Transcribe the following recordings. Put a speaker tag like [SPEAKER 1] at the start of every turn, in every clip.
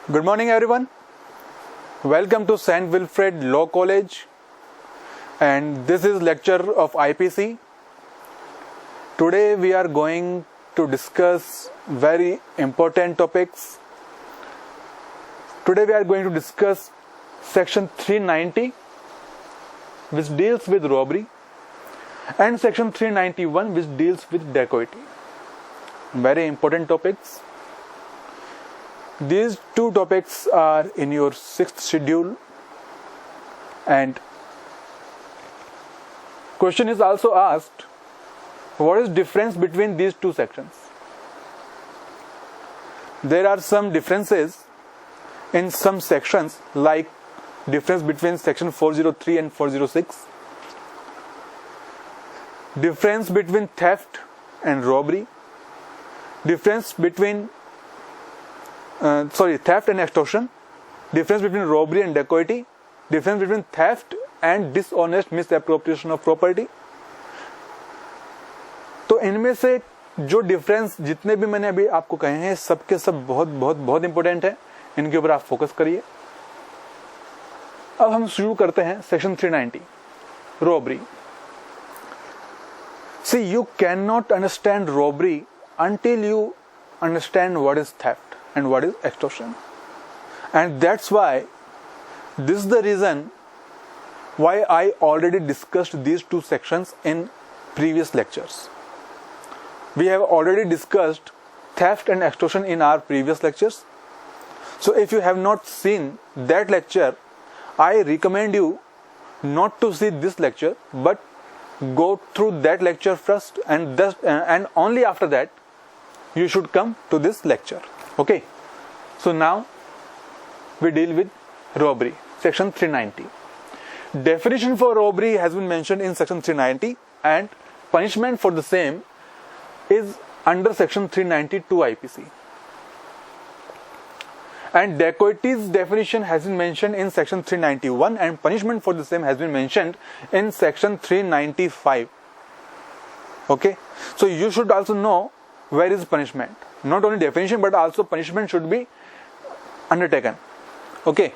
[SPEAKER 1] Good morning, everyone. Welcome to St. Wilfred Law College, and this is lecture of IPC. Today we are going to discuss very important topics. Today we are going to discuss section 390, which deals with robbery, and section 391, which deals with dacoity. Very important topics. These two topics are in your 6th schedule, and question is also asked, what is difference between these two sections? There are some differences in some sections, like difference between section 403 and 406, difference between theft and robbery, difference between theft and extortion, difference between robbery and dacoity, difference between theft and dishonest misappropriation of property. तो इनमें से जो difference जितने भी मैंने अभी आपको कहे हैं, सबके सब बहुत बहुत बहुत इंपॉर्टेंट है. इनके ऊपर आप फोकस करिए. अब हम शुरू करते हैं section 390, robbery. See, you cannot understand robbery until you understand what is theft and what is extortion. And that's why, this is the reason why I already discussed these two sections in previous lectures. We have already discussed theft and extortion in our previous lectures. So if you have not seen that lecture, I recommend you not to see this lecture, but go through that lecture first, and only after that you should come to this lecture. Okay, so now we deal with robbery, section 390. Definition for robbery has been mentioned in section 390, and punishment for the same is under section 392 IPC. And dacoity's definition has been mentioned in section 391, and punishment for the same has been mentioned in section 395. Okay, so you should also know where is punishment. Not only definition, but also punishment should be undertaken. Okay.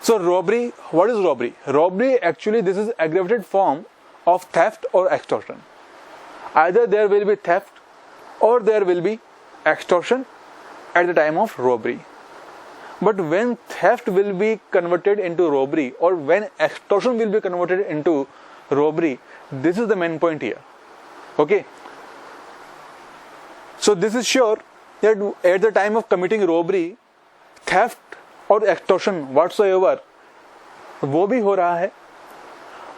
[SPEAKER 1] So robbery, what is robbery? Robbery, actually, this is aggravated form of theft or extortion. Either there will be theft or there will be extortion at the time of robbery. But when theft will be converted into robbery, or when extortion will be converted into robbery, this is the main point here. Okay. So this is sure that at the time of committing robbery, theft or extortion whatsoever, वो भी हो रहा है,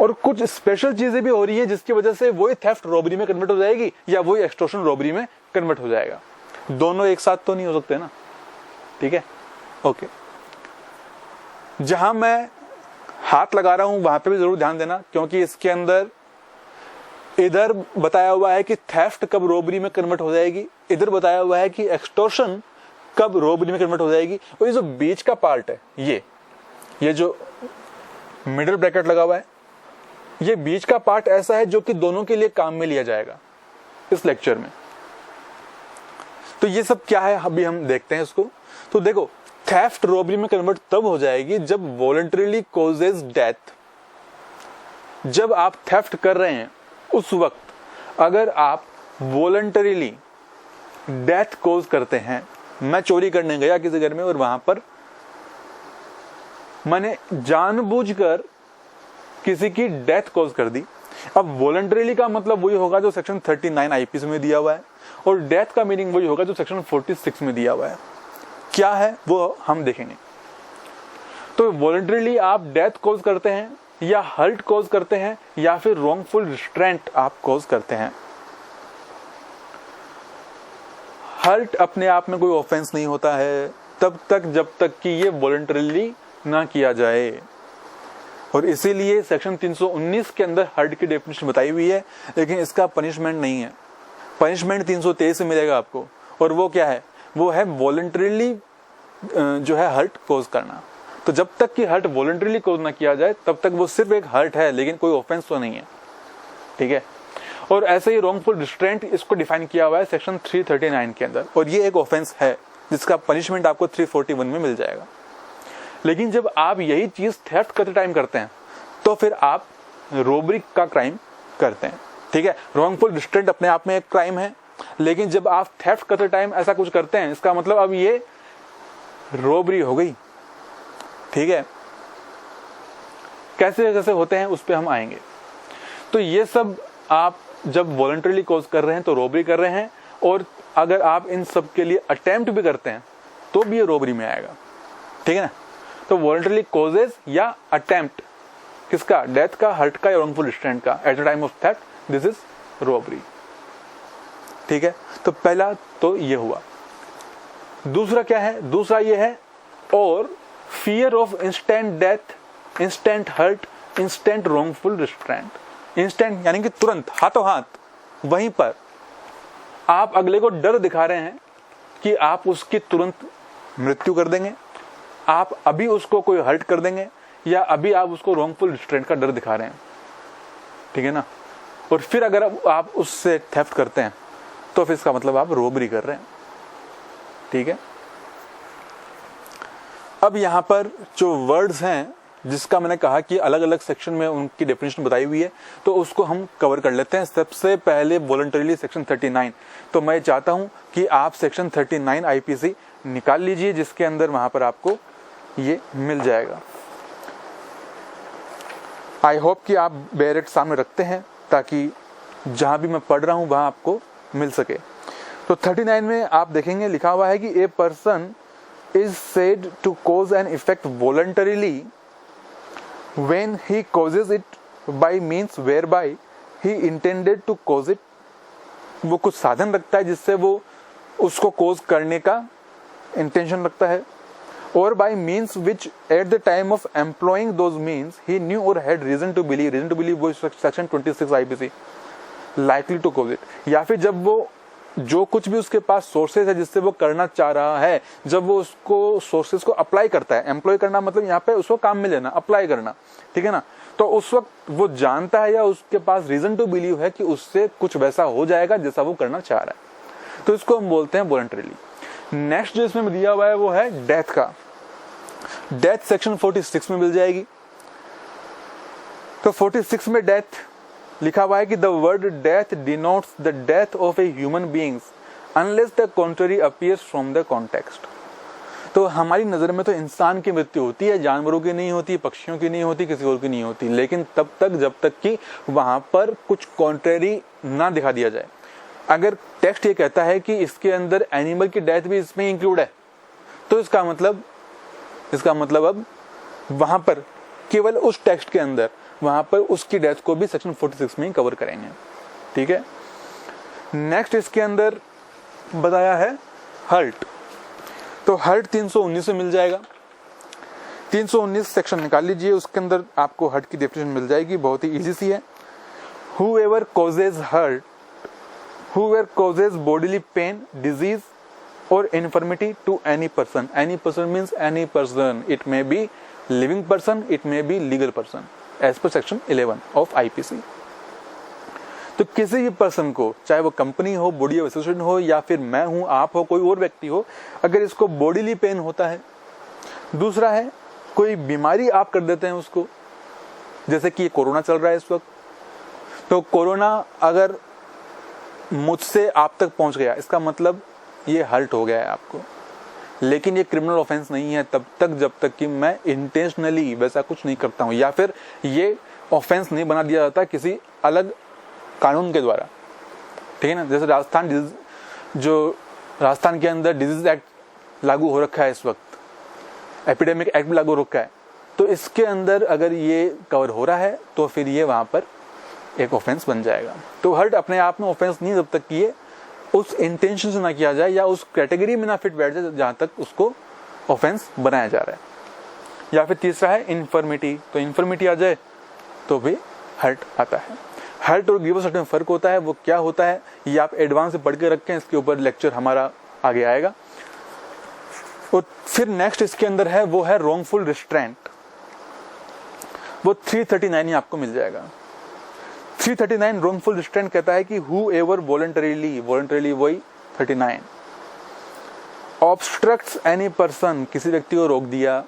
[SPEAKER 1] और कुछ special चीजें भी हो रही है जिसकी वजह से वही थेफ्ट रॉबरी में कन्वर्ट हो जाएगी या वही एक्सटॉर्शन रॉबरी में कन्वर्ट हो जाएगा. दोनों एक साथ तो नहीं हो सकते ना. ठीक है. ओके. जहां मैं हाथ लगा रहा हूं वहां पे भी जरूर ध्यान देना, क्योंकि इसके अंदर इधर बताया हुआ है कि थेफ्ट कब रॉबरी में कन्वर्ट हो जाएगी, इधर बताया हुआ है कि एक्सटॉर्शन कब रॉबरी में कन्वर्ट हो जाएगी. और ये जो बीच का पार्ट है, ये जो मिडिल ब्रैकेट लगा हुआ है, ये बीच का पार्ट ऐसा है जो कि दोनों के लिए काम में लिया जाएगा इस लेक्चर में. तो ये सब क्या है अभी हम देखते हैं इसको. तो देखो, थेफ्ट रॉबरी में कन्वर्ट तब हो जाएगी जब वॉलंटरीली कॉजेज डेथ. जब आप थेफ्ट कर रहे हैं उस वक्त अगर आप वॉलंटरीली डेथ कॉज करते हैं, मैं चोरी करने गया किसी घर में और वहां पर मैंने जानबूझकर किसी की डेथ कॉज कर दी. अब वॉलंटरीली का मतलब वही होगा जो सेक्शन 39 आईपीसी में दिया हुआ है, और डेथ का मीनिंग वही होगा जो सेक्शन 46 में दिया हुआ है. क्या है वो हम देखेंगे. तो वॉलंटरीली आप डेथ कॉज करते हैं, या हर्ट कॉज करते हैं, या फिर रॉन्गफुल रिस्ट्रेंट आप कॉज करते हैं. हर्ट अपने आप में कोई ऑफेंस नहीं होता है तब तक जब तक कि ये वॉलंटरीली ना किया जाए, और इसीलिए सेक्शन 319 के अंदर हर्ट की डेफिनेशन बताई हुई है, लेकिन इसका पनिशमेंट नहीं है. पनिशमेंट 323 में मिलेगा आपको, और वो क्या है, वो है वॉलंटरीली जो है हर्ट कॉज करना. तो जब तक कि हर्ट वॉलंटरीली कॉज ना किया जाए तब तक वो सिर्फ एक हर्ट है, लेकिन कोई ऑफेंस तो नहीं है. ठीक है. और ऐसे ही रॉन्गफुल रिस्ट्रेंट इसको डिफाइन किया हुआ है सेक्शन 339 के अंदर, और ये एक ऑफेंस है जिसका पनिशमेंट आपको 341 में मिल जाएगा। लेकिन जब आप यही चीज थेफ्ट करते टाइम करते हैं तो फिर आप रोबरी का क्राइम करते हैं। ठीक है, रॉन्गफुल रिस्ट्रेंट अपने आप में एक क्राइम है, लेकिन जब आप थेफ्ट करते टाइम ऐसा कुछ करते हैं इसका मतलब अब ये रोबरी हो गई। ठीक है, कैसे कैसे होते हैं उस पर हम आएंगे। तो ये सब आप जब वॉलंटरीली कॉज कर रहे हैं तो रोबरी कर रहे हैं, और अगर आप इन सब के लिए अटेम्प्ट भी करते हैं तो भी ये रोबरी में आएगा। ठीक है ना, तो वॉलंटरीली कॉजेज या अटेम्प्ट किसका, डेथ का, हर्ट का या रॉन्गफुल रिस्ट्रेंट का eight the time of theft, this is robbery. ठीक है, तो पहला तो ये हुआ। दूसरा क्या है, दूसरा ये है और fear of instant death, instant hurt, instant wrongful restraint. Instant यानी कि तुरंत, हाथों हाथ, वहीं पर आप अगले को डर दिखा रहे हैं कि आप उसकी तुरंत मृत्यु कर देंगे, आप अभी उसको कोई हर्ट कर देंगे, या अभी आप उसको रॉन्गफुल रिस्ट्रेंट का डर दिखा रहे हैं। ठीक है ना, और फिर अगर आप उससे थेफ्ट करते हैं तो फिर इसका मतलब आप रोबरी कर रहे हैं। ठीक है, अब यहां पर जो वर्ड्स हैं जिसका मैंने कहा कि अलग अलग सेक्शन में उनकी डेफिनेशन बताई हुई है, तो उसको हम कवर कर लेते हैं। सबसे पहले वॉलंटरीली सेक्शन 39, तो मैं चाहता हूं कि आप सेक्शन 39 आईपीसी निकाल लीजिए, जिसके अंदर वहां पर आपको ये मिल जाएगा। आई होप कि आप बैरेट सामने रखते हैं ताकि जहां भी मैं पढ़ रहा हूं वहां आपको मिल सके। तो 39 में आप देखेंगे लिखा हुआ है कि a person is said to cause an effect voluntarily when he causes it by means whereby he intended to cause it। वो कुछ साधन रखता है जिससे वो उसको कॉज करने का इंटेंशन रखता है, और by means which at the time of employing those means he knew or had reason to believe वो section 26 IPC likely to cause it। या फिर जब वो जो कुछ भी उसके पास सोर्सेज है जिससे वो करना चाह रहा है, जब वो उसको सोर्सेज को अप्लाई करता है, एम्प्लॉय करना मतलब यहाँ पे उसको काम में लेना, अप्लाई करना। ठीक है ना, तो उस वक्त वो जानता है या उसके पास रीजन टू बिलीव है कि उससे कुछ वैसा हो जाएगा जैसा वो करना चाह रहा है, तो इसको हम बोलते हैं वॉलंटरीली। नेक्स्ट जो इसमें दिया हुआ है वो है डेथ का। डेथ सेक्शन 46 में मिल जाएगी। तो 46 में डेथ लिखा हुआ है कि the word death denotes the death of a human beings unless the contrary appears from the context. तो हमारी नजर में तो इंसान की मृत्यु होती है, जानवरों की नहीं होती, पक्षियों की नहीं होती, किसी और की नहीं होती, लेकिन तब तक जब तक कि वहां पर कुछ कॉन्ट्ररी ना दिखा दिया जाए। अगर टेक्स्ट ये कहता है कि इसके अंदर एनिमल की डेथ भी इसमें इंक्लूड है, तो इसका मतलब अब वहां पर केवल उस टेक्स्ट के अंदर वहां पर उसकी डेथ को भी सेक्शन 46 में ही कवर करेंगे। ठीक है, नेक्स्ट इसके अंदर बताया है हर्ट। तो हर्ट 319 में मिल जाएगा। 319 सेक्शन निकाल लीजिए, उसके अंदर आपको हर्ट की डेफिनेशन मिल जाएगी, बहुत ही इजी सी है। whoever causes hurt, whoever causes bodily pain, disease or infirmity to any person means any person, it may be living person, it may be legal person as per section 11 of IPC। तो किसी भी person को, चाहे वो company हो, body association हो, या फिर मैं हूं, आप हो, कोई और व्यक्ति हो, अगर इसको बॉडीली पेन होता है, दूसरा है कोई बीमारी आप कर देते हैं उसको, जैसे कि ये कोरोना चल रहा है इस वक्त, तो कोरोना अगर मुझसे आप तक पहुंच गया, इसका मतलब ये हर्ट हो गया है आपको, लेकिन ये क्रिमिनल ऑफेंस नहीं है तब तक जब तक कि मैं इंटेंशनली वैसा कुछ नहीं करता हूं, या फिर ये ऑफेंस नहीं बना दिया जाता किसी अलग कानून के द्वारा। ठीक है ना, जैसे राजस्थान के अंदर डिजीज एक्ट लागू हो रखा है इस वक्त, एपिडेमिक एक्ट भी लागू हो रखा है, तो इसके अंदर अगर ये कवर हो रहा है तो फिर ये वहां पर एक ऑफेंस बन जाएगा। तो हर्ट अपने आप में ऑफेंस नहीं जब तक कि ये उस इंटेंशन से ना किया जाए या उस कैटेगरी में ना फिट बैठ जाए जहां तक उसको ऑफेंस बनाया जा रहा है। या फिर तीसरा है इन्फर्मिटी, तो इन्फर्मिटी आ जाए तो भी हर्ट आता है। हर्ट और ग्रीवस हर्ट में फर्क होता है, वो क्या होता है ये आप एडवांस से पढ़ के रखें, इसके ऊपर लेक्चर हमारा आगे आएगा। और फिर नेक्स्ट इसके अंदर है वो है रॉन्गफुल रिस्ट्रेंट, वो 339 ही आपको मिल जाएगा। 339 wrongful restraint कहता है कि whoever voluntarily वही 39 obstructs any person, किसी व्यक्ति को रोक दिया,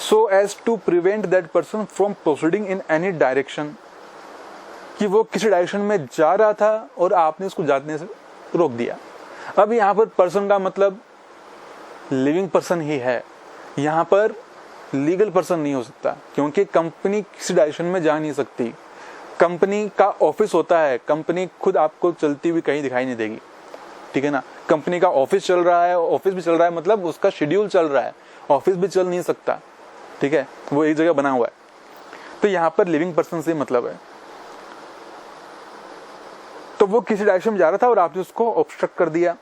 [SPEAKER 1] so as to prevent that person from proceeding in any direction, कि वो किसी डायरेक्शन में जा रहा था और आपने उसको जाने से रोक दिया। अब यहाँ पर पर्सन का मतलब लिविंग पर्सन ही है, यहाँ पर लीगल पर्सन नहीं हो सकता, क्योंकि कंपनी किसी डायरेक्शन में जा नहीं सकती। कंपनी का ऑफिस होता है, कंपनी खुद आपको चलती हुई कहीं दिखाई नहीं देगी, ठीक है ना। कंपनी का ऑफिस चल रहा है, ऑफिस भी चल रहा है मतलब उसका शेड्यूल चल रहा है, ऑफिस भी चल नहीं सकता, ठीक है, वो एक जगह बना हुआ है। तो यहाँ पर लिविंग पर्सन से मतलब है। तो वो किसी डायरेक्शन में जा रहा था और आपने उसको ऑब्स्ट्रक्ट कर दिया।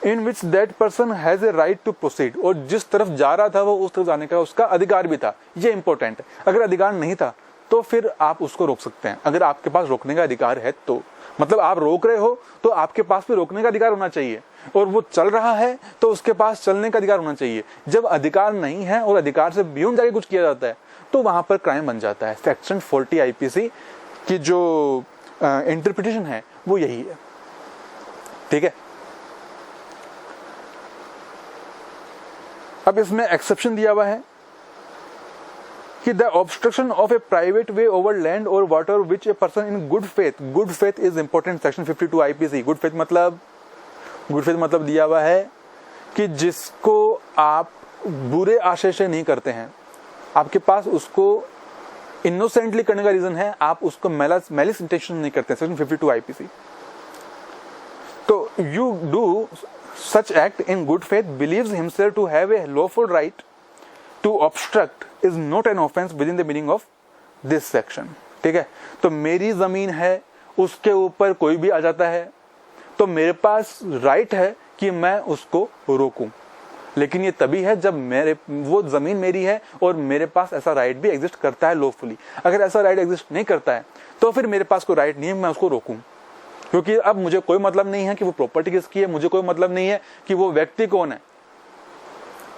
[SPEAKER 1] In which that person has a right to proceed, और जिस तरफ जा रहा था वो उस तरफ जाने का उसका अधिकार भी था। ये इंपॉर्टेंट है। अगर अधिकार नहीं था तो फिर आप उसको रोक सकते हैं, अगर आपके पास रोकने का अधिकार है तो। मतलब आप रोक रहे हो तो आपके पास भी रोकने का अधिकार होना चाहिए, और वो चल रहा है तो उसके पास चलने का अधिकार होना चाहिए। जब अधिकार नहीं है और अधिकार से बियॉन्ड जाके कुछ किया जाता है तो वहां पर क्राइम बन जाता है। सेक्शन 40 आईपीसी की जो इंटरप्रिटेशन है वो यही है, ठीक है। अब इसमें एक्सेप्शन दिया हुआ है कि the obstruction of a private way over land और water which a person in good faith is important. Section 52 IPC. Good faith मतलब दिया हुआ है कि जिसको आप बुरे आशय से नहीं करते हैं, आपके पास उसको इनोसेंटली करने का रीजन है, आप उसको मैलिस इंटेंशन नहीं करते। Section 52 IPC. तो you do such act in good faith, believes himself to have a lawful right to obstruct, is not an offense within the meaning of this section, ठीक है। तो मेरी जमीन है, उसके ऊपर कोई भी आ जाता है तो मेरे पास राइट है कि मैं उसको रोकूं, लेकिन ये तभी है जब वो जमीन मेरी है और मेरे पास ऐसा राइट भी एग्जिस्ट करता है लॉफुली। अगर ऐसा राइट एग्जिस्ट नहीं करता है तो फिर मेरे पास कोई राइट नहीं है मैं उसको रोकूं, क्योंकि अब मुझे कोई मतलब नहीं है कि वो प्रॉपर्टी किसकी है, मुझे कोई मतलब नहीं है कि वो व्यक्ति कौन है,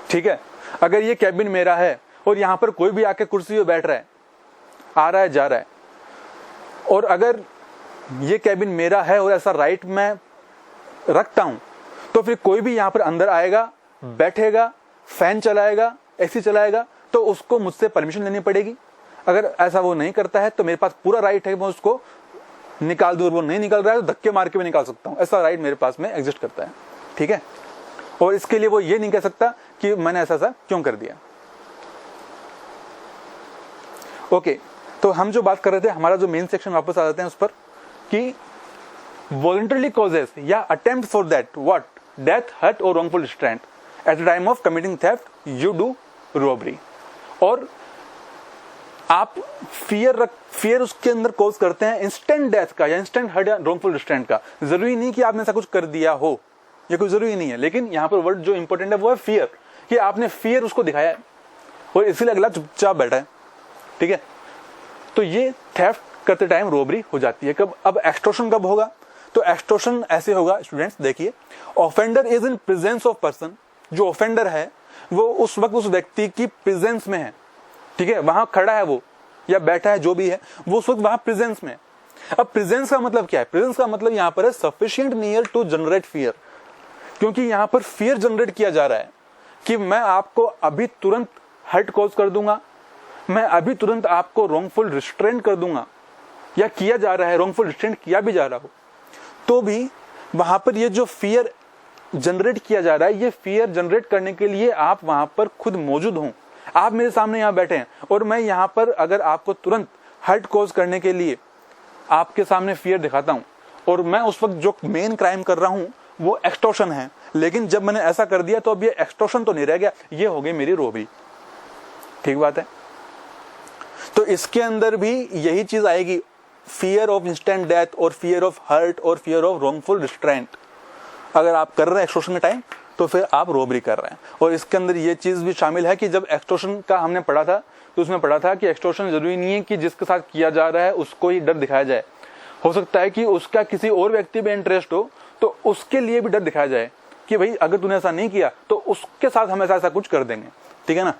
[SPEAKER 1] ठीक है। अगर ये कैबिन मेरा है और यहाँ पर कोई भी आके कुर्सी पे बैठ रहा है, आ रहा है जा रहा है, और अगर ये कैबिन मेरा है और ऐसा राइट मैं रखता हूं, तो फिर कोई भी यहाँ पर अंदर आएगा, बैठेगा, फैन चलाएगा, एसी चलाएगा, तो उसको मुझसे परमिशन लेनी पड़ेगी। अगर ऐसा वो नहीं करता है तो मेरे पास पूरा राइट है, मैं उसको निकाल दूं, वो नहीं निकल रहा है तो धक्के मार के भी निकाल सकता हूं। ऐसा राइट मेरे पास में एग्जिस्ट करता है, ठीक है। और इसके लिए वो ये नहीं कह सकता कि मैंने ऐसा क्यों कर दिया। ओके, तो हम जो बात कर रहे थे, हमारा जो मेन सेक्शन वापस आ जाते हैं उस पर, कि वॉलंटरली कॉजेस या attempt for that what death, hurt और wrongful restraint at the time of committing theft you do robbery. और आप फियर उसके अंदर कॉज करते हैं इंस्टेंट डेथ का या इंस्टेंट हर्ट या रॉन्गफुल रिस्ट्रेंट का। जरूरी नहीं कि आपने ऐसा कुछ कर दिया हो, ये कोई जरूरी नहीं है, लेकिन यहाँ पर वर्ड जो इंपॉर्टेंट है वो है फियर, कि आपने फियर उसको दिखाया है और इसीलिए अगला चुपचाप बैठा है, ठीक है। तो ये थेफ्ट करते टाइम रॉबरी हो जाती है। कब? अब एक्सटॉर्शन कब होगा? तो एक्सटॉर्शन ऐसे होगा स्टूडेंट्स, देखिए, offender is in presence of person. जो ऑफेंडर है वो उस वक्त उस व्यक्ति की प्रेजेंस में है, ठीक है, वहां खड़ा है वो या बैठा है, जो भी है वो उस वक्त वहां प्रेजेंस में। अब प्रेजेंस का मतलब क्या है? प्रेजेंस का मतलब यहां पर है sufficient near to generate fear, क्योंकि यहां पर फियर जनरेट किया जा रहा है कि मैं आपको अभी तुरंत हर्ट कॉज कर दूंगा, मैं अभी तुरंत आपको रॉन्गफुल रिस्ट्रेंट कर दूंगा, या किया जा रहा है, रॉन्गफुल रिस्ट्रेंट किया भी जा रहा हो, तो भी वहां पर ये जो फियर जनरेट किया जा रहा है, ये फियर जनरेट करने के लिए आप वहां पर खुद मौजूद हों। आप मेरे सामने यहां बैठे हैं और मैं यहां पर अगर आपको तुरंत हर्ट कॉज करने के लिए आपके सामने फियर दिखाता हूं, और मैं उस वक्त जो मेन क्राइम कर रहा हूं वो एक्सटॉर्शन है, लेकिन जब मैंने ऐसा कर दिया तो अब ये एक्सटॉर्शन तो नहीं रह गया, ये हो गई मेरी रॉबरी, ठीक बात है। तो इसके अंदर भी यही चीज आएगी, फियर ऑफ इंस्टेंट डेथ और फियर ऑफ हर्ट और फियर ऑफ रॉन्गफुल रिस्ट्रेंट। अगर आप कर रहे हैं एक्सटॉर्शन के टाइम तो फिर आप रॉबरी कर रहे हैं। और इसके अंदर ये चीज भी शामिल है कि जब एक्सटॉर्शन का हमने पढ़ा था तो उसमें पढ़ा था कि एक्सटॉर्शन जरूरी नहीं है कि जिसके साथ किया जा रहा है उसको ही डर दिखाया जाए, हो सकता है कि उसका किसी और व्यक्ति में इंटरेस्ट हो तो उसके लिए भी डर दिखाया जाए कि भाई अगर तूने ऐसा नहीं किया तो उसके साथ हम ऐसा कुछ कर देंगे, ठीक है ना।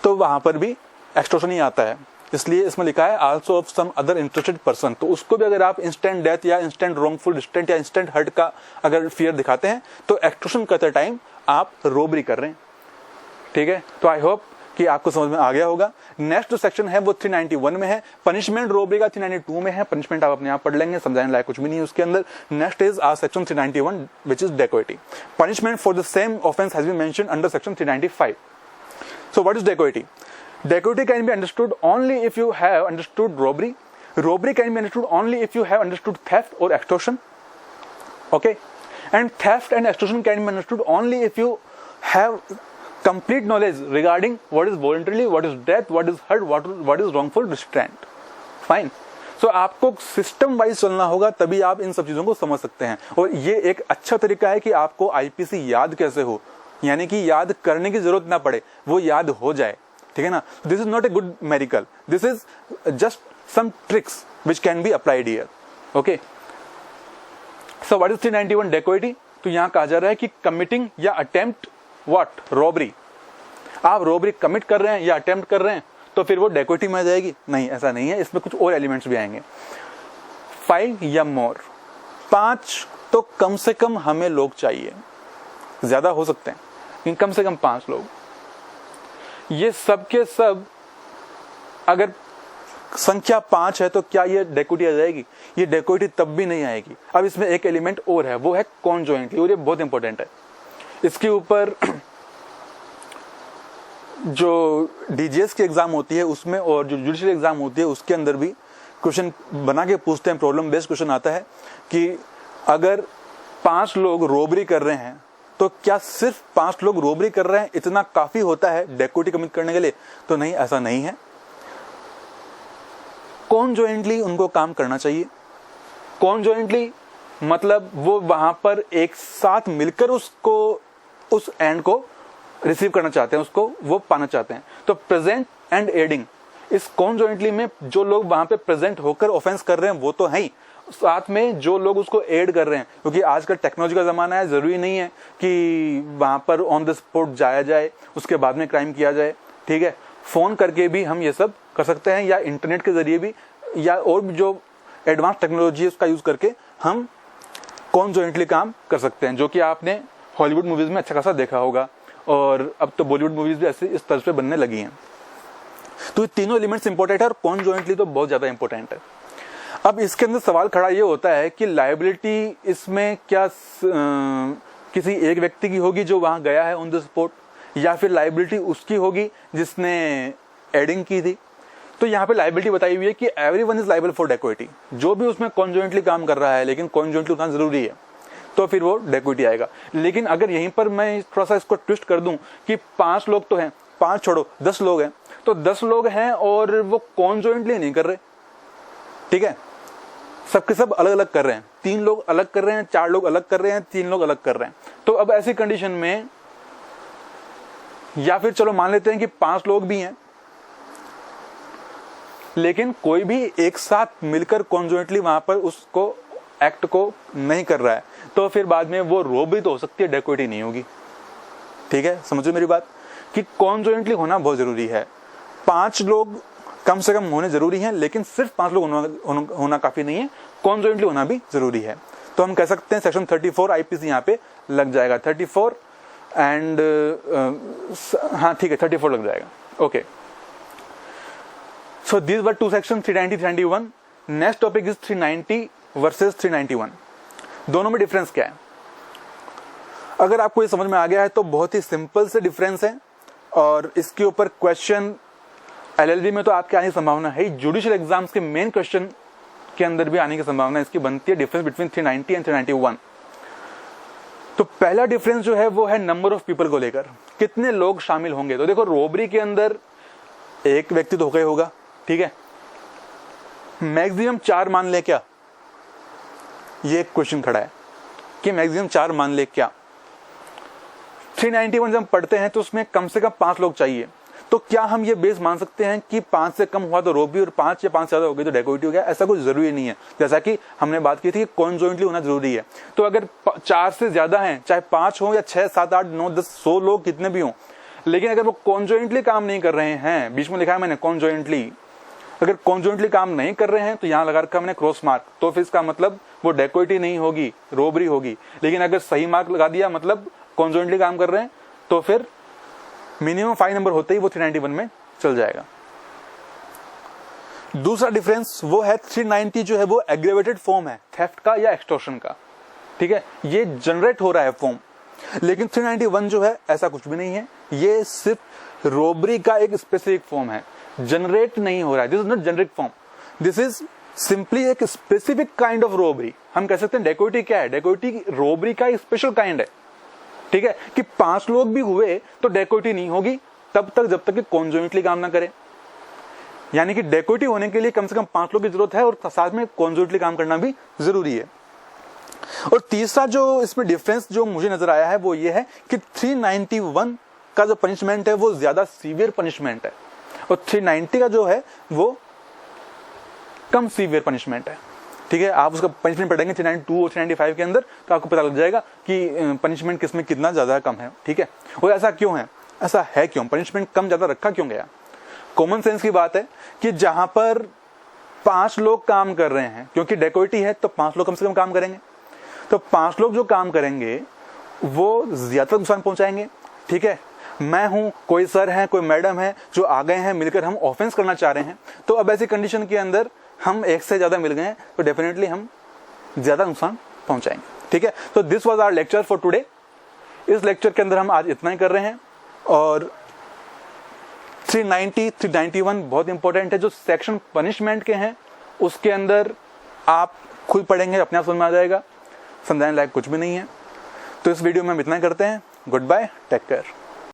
[SPEAKER 1] तो वहां पर भी एक्सटॉर्शन ही आता है। इसलिए इसमें लिखा है also of some other interested person. तो उसको भी अगर आप इंस्टेंट डेथ या इंस्टेंट रॉन्गफुल डिस्टेंट या इंस्टेंट हर्ट का अगर फियर दिखाते हैं तो एक्सटॉर्शन करते टाइम आप रोबरी कर रहे हैं। ठीक है, तो आई होप कि आपको समझ में आ गया होगा। नेक्स्ट जो सेक्शन है वो 391 में है, पनिशमेंट रोबरी का 392 में है। पनिशमेंट आप अपने आप पढ़ लेंगे, समझाने लायक कुछ भी नहीं है उसके अंदर। Next is our section 391 which is dacoity. Punishment for the same offence has been mentioned under section 395। So what is dacoity? Dacoity can be understood only if you have understood robbery. Robbery can be understood only if you have understood theft or extortion. Okay? And theft and extortion can be understood only if you have complete knowledge regarding what is voluntarily, what is death, what is hurt, what is wrongful restraint. Fine. So आपको system wise चलना होगा, तभी आप इन सब चीजों को समझ सकते हैं। और ये एक अच्छा तरीका है कि आपको IPC याद कैसे हो, यानी कि याद करने की जरूरत ना पड़े, वो याद हो जाए। ठीक है ना? This is not a good miracle, this is just some tricks which can be applied here. Okay, so what is 391 dacoity? तो यहां कहा जा रहा है कि कमिटिंग या अटेम्प्ट व्हाट रॉबरी। आप रॉबरी कमिट कर रहे हैं या अटेम्प्ट कर रहे हैं तो फिर वो डेकोइटी में आ जाएगी? नहीं, ऐसा नहीं है, इसमें कुछ और एलिमेंट्स भी आएंगे। 5 या मोर, 5 तो कम से कम हमें लोग चाहिए, ज्यादा हो सकते हैं लेकिन कम से कम 5 लोग। ये सब के सब अगर संख्या 5 है तो क्या ये डेकोइटी आ जाएगी? ये डेकोइटी तब भी नहीं आएगी। अब इसमें एक एलिमेंट और है, वो है कॉन्जॉइंटली, और ये बहुत इंपॉर्टेंट है। इसके ऊपर जो DGS की एग्जाम होती है उसमें और जो जुडिशियल एग्जाम होती है उसके अंदर भी क्वेश्चन बना के पूछते हैं, प्रॉब्लम बेस्ड क्वेश्चन आता है कि अगर 5 लोग रोबरी कर रहे हैं तो क्या सिर्फ 5 लोग रोबरी कर रहे हैं इतना काफी होता है डेकोइटी कमिट करने के लिए? तो नहीं, ऐसा नहीं है। कॉन्जॉइंटली उनको काम करना चाहिए। कॉन्जॉइंटली मतलब वो वहां पर एक साथ मिलकर उसको, उस एंड को रिसीव करना चाहते हैं, उसको वो पाना चाहते हैं। तो प्रेजेंट एंड एडिंग, इस कॉन्जॉइंटली में जो लोग वहां पे प्रेजेंट होकर ऑफेंस कर रहे हैं वो तो है ही, साथ में जो लोग उसको एड कर रहे हैं, क्योंकि आजकल टेक्नोलॉजी का जमाना है, जरूरी नहीं है कि वहां पर ऑन द स्पॉट जाया जाए उसके बाद में क्राइम किया जाए। ठीक है, फोन करके भी हम ये सब कर सकते हैं, या इंटरनेट के जरिए भी, या और भी जो एडवांस टेक्नोलॉजी है उसका यूज करके हम कॉन्जॉइंटली काम कर सकते हैं, जो कि आपने हॉलीवुड मूवीज में अच्छा खासा देखा होगा, और अब तो बॉलीवुड मूवीज भी ऐसे इस तर्ज पे बनने लगी हैं। तो ये तीनों एलिमेंट्स इंपॉर्टेंट है और कॉन्जॉइंटली तो बहुत ज्यादा इंपॉर्टेंट है। अब इसके अंदर सवाल खड़ा ये होता है कि लायबिलिटी इसमें क्या किसी एक व्यक्ति की होगी जो वहां गया है ऑन द स्पॉट, या फिर लायबिलिटी उसकी होगी जिसने एडिंग की थी? तो यहाँ पे लायबिलिटी बताई हुई है कि everyone is liable for dacoity, जो भी उसमें कॉन्जॉइंटली काम कर रहा है, लेकिन कॉन्जॉइंटली उतना जरूरी है तो फिर वो डेकोइटी आएगा। लेकिन अगर यहीं पर मैं थोड़ा सा इसको ट्विस्ट कर दूं कि 5 लोग तो हैं, 5 छोड़ो 10 लोग हैं, तो 10 लोग हैं और वो कॉन्जॉइंटली नहीं कर रहे। ठीक है, सबके सब अलग अलग कर रहे हैं, 3 लोग अलग कर रहे हैं, 4 लोग अलग कर रहे हैं, 3 लोग अलग कर रहे हैं। तो अब ऐसी कंडीशन में, या फिर चलो मान लेते हैं कि 5 लोग भी हैं लेकिन कोई भी एक साथ मिलकर कॉन्जॉइंटली वहां पर उसको एक्ट को नहीं कर रहा है, तो फिर बाद में वो रोबरी तो हो सकती है, डेकोइटी नहीं होगी। ठीक है, समझो मेरी बात कि कॉन्जॉइंटली होना बहुत जरूरी है। 5 लोग कम से कम होने जरूरी हैं, लेकिन सिर्फ 5 लोग होना काफी नहीं है, कॉन्जॉइंटली होना भी जरूरी है। तो हम कह सकते हैं सेक्शन 34 IPC यहाँ पे लग जाएगा, 34 एंड हाँ ठीक है 34 लग जाएगा। Okay, so this were 2 section 390 391। Next topic is 390 versus 391। दोनों में डिफरेंस क्या है? अगर आपको ये समझ में आ गया है तो बहुत ही सिंपल से डिफरेंस है, और इसके ऊपर क्वेश्चन LLB में तो आपके आने की संभावना है, जुडिशियल एग्जाम्स के मेन क्वेश्चन के अंदर भी आने की संभावना इसकी बनती है, डिफरेंस बिटवीन 390 एंड 391। तो पहला डिफरेंस जो है वो है नंबर ऑफ पीपल को लेकर, कितने लोग शामिल होंगे। तो देखो, रोबरी के अंदर एक व्यक्ति तो होगा ही होगा, ठीक है, मैक्सिमम 4 मान ले क्या, ये एक क्वेश्चन खड़ा है कि मैक्सिमम 4 मान ले क्या। 391 जब पढ़ते हैं तो उसमें कम से कम 5 लोग चाहिए, तो क्या हम ये बेस मान सकते हैं कि 5 से कम हुआ तो रोबरी और 5 या 5 से ज्यादा हो गई तो डेकोइटी हो गया? ऐसा कुछ जरूरी नहीं है, जैसा कि हमने बात की थी कि कॉन्जॉइंटली होना जरूरी है। तो अगर 4 से ज्यादा हैं, चाहे 5 हो या 6 7 8 9 10 100 लोग कितने भी हों, लेकिन अगर वो कॉन्जॉइंटली काम नहीं कर रहे हैं, बीच में लिखा है मैंने कॉन्जॉइंटली, अगर कॉन्जॉइंटली काम नहीं कर रहे हैं तो यहां लगा रखा हमने क्रॉस मार्क, तो फिर इसका मतलब वो डेकोइटी नहीं होगी, रोबरी होगी। लेकिन अगर सही मार्क लगा दिया मतलब कॉन्जॉइंटली काम कर रहे हैं तो फिर मिनिमम 5 नंबर होते ही वो 391 में चल जाएगा। दूसरा डिफरेंस वो है 390 जो है वो एग्रेवेटेड फॉर्म है थेफ्ट का या एक्सटॉर्शन का, ठीक है, ये जनरेट हो रहा है फॉर्म। लेकिन 391 जो है ऐसा कुछ भी नहीं है, ये सिर्फ रोबरी का एक स्पेसिफिक फॉर्म है, जनरेट नहीं हो रहा है। This is not generic form, this is simply एक स्पेसिफिक काइंड ऑफ रोबरी। हम कह सकते हैं डेकोइटी क्या है, डेकोइटी रोबरी का एक स्पेशल काइंड है, ठीक है, कि 5 लोग भी हुए तो डेकोइटी नहीं होगी तब तक जब तक कि कॉन्जॉइंटली काम ना करे। यानी कि डेकोइटी होने के लिए कम से कम 5 लोग की जरूरत है और साथ में कॉन्जॉइंटली काम करना भी जरूरी है। और तीसरा जो इसमें डिफरेंस जो मुझे नजर आया है वो ये है कि 391 का जो पनिशमेंट है वो ज्यादा सीवियर पनिशमेंट है और 390 का जो है वो कम सीवियर पनिशमेंट है, ठीक है। आप उसका पनिशमेंट पढ़ेंगे 392 और 395 के अंदर तो आपको पता लग जाएगा कि पनिशमेंट किसमें कितना ज्यादा कम है, ठीक है। और ऐसा क्यों है, ऐसा है क्यों, पनिशमेंट कम ज्यादा रखा क्यों गया? कॉमन सेंस की बात है कि जहां पर 5 लोग काम कर रहे हैं, क्योंकि डेकोइटी है तो 5 लोग कम से कम काम करेंगे, तो 5 लोग जो काम करेंगे वो ज्यादा नुकसान पहुंचाएंगे, ठीक है। मैं हूं, कोई सर है, कोई मैडम है जो आ गए हैं, मिलकर हम ऑफेंस करना चाह रहे हैं, तो अब ऐसी कंडीशन के अंदर हम एक से ज्यादा मिल गए हैं तो डेफिनेटली हम ज्यादा नुकसान पहुंचाएंगे, ठीक है। तो this was our lecture for today. इस लेक्चर के अंदर हम आज इतना ही कर रहे हैं और 390, 391 बहुत इंपॉर्टेंट है। जो सेक्शन पनिशमेंट के हैं उसके अंदर आप खुद पढ़ेंगे, अपने आप समझ में आ जाएगा, समझाने लायक कुछ भी नहीं है। तो इस वीडियो में हम इतना ही करते हैं। Good bye, take care.